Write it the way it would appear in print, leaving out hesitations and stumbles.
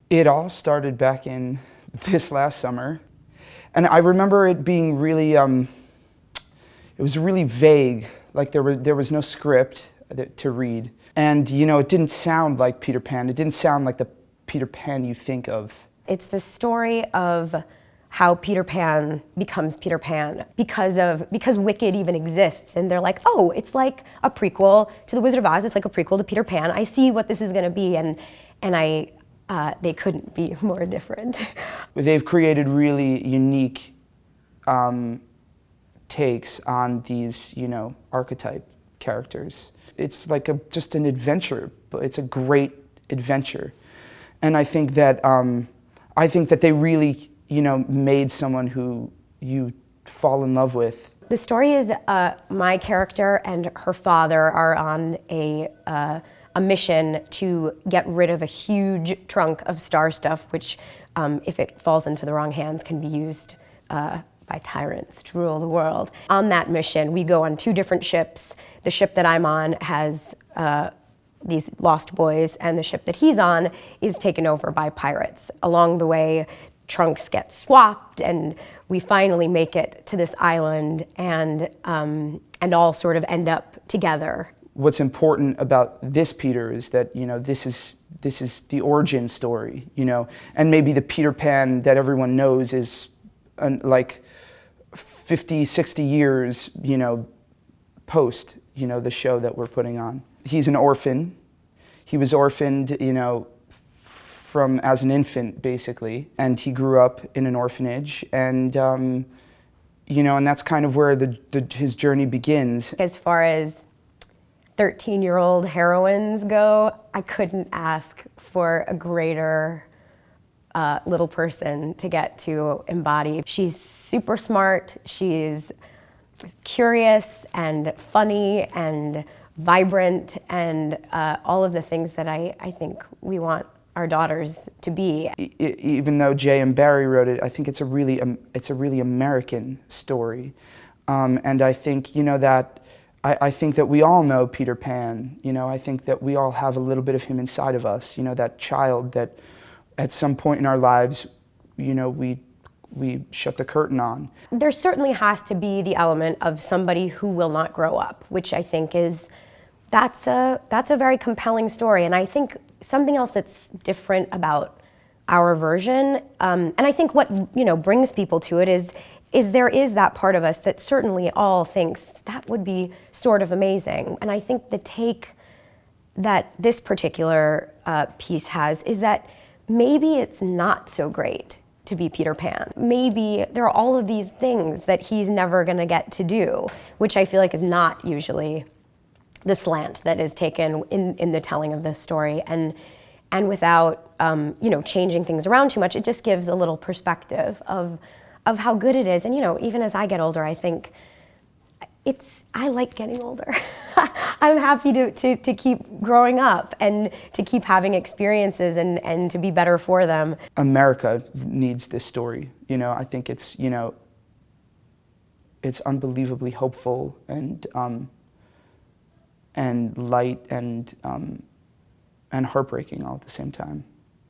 It all started back in this last summer, and I remember it being really, it was really vague, like there was no script to read. And you know, it didn't sound like Peter Pan, it didn't sound like the Peter Pan you think of. It's the story of how Peter Pan becomes Peter Pan because Wicked even exists, and they're like, oh, it's like a prequel to The Wizard of Oz, it's like a prequel to Peter Pan. I see what this is gonna be, and they couldn't be more different. They've created really unique takes on these, you know, archetype characters. It's like just an adventure, but it's a great adventure. And I think that they really, you know, made someone who you fall in love with. The story is my character and her father are on a mission to get rid of a huge trunk of star stuff, which, if it falls into the wrong hands, can be used by tyrants to rule the world. On that mission, we go on 2 different ships. The ship that I'm on has these lost boys, and the ship that he's on is taken over by pirates. Along the way, trunks get swapped, and we finally make it to this island, and all sort of end up together. What's important about this Peter is that, you know, this is the origin story, you know, and maybe the Peter Pan that everyone knows is like 50, 60 years, you know, post, you know, the show that we're putting on. He's an orphan. He was orphaned, you know, from as an infant, basically, and he grew up in an orphanage, and you know, and that's kind of where his journey begins. As far as 13-year-old heroines go, I couldn't ask for a greater little person to get to embody. She's super smart, she's curious and funny and vibrant, and all of the things that I think we want our daughters to be. Even though Jay and Barry wrote it, I think it's a really American story, and I think, you know, that I think that we all know Peter Pan. You know, I think that we all have a little bit of him inside of us. You know, that child that at some point in our lives, you know, we shut the curtain on. There certainly has to be the element of somebody who will not grow up, which I think that's a very compelling story. And I think something else that's different about our version, and I think what, you know, brings people to it is there is that part of us that certainly all thinks that would be sort of amazing. And I think the take that this particular piece has is that maybe it's not so great to be Peter Pan. Maybe there are all of these things that he's never gonna get to do, which I feel like is not usually the slant that is taken in the telling of this story. And without you know, changing things around too much, it just gives a little perspective of how good it is. And you know, even as I get older, I think I like getting older. I'm happy to keep growing up and to keep having experiences and to be better for them. America needs this story. You know, I think it's, you know, it's unbelievably hopeful and light and heartbreaking all at the same time.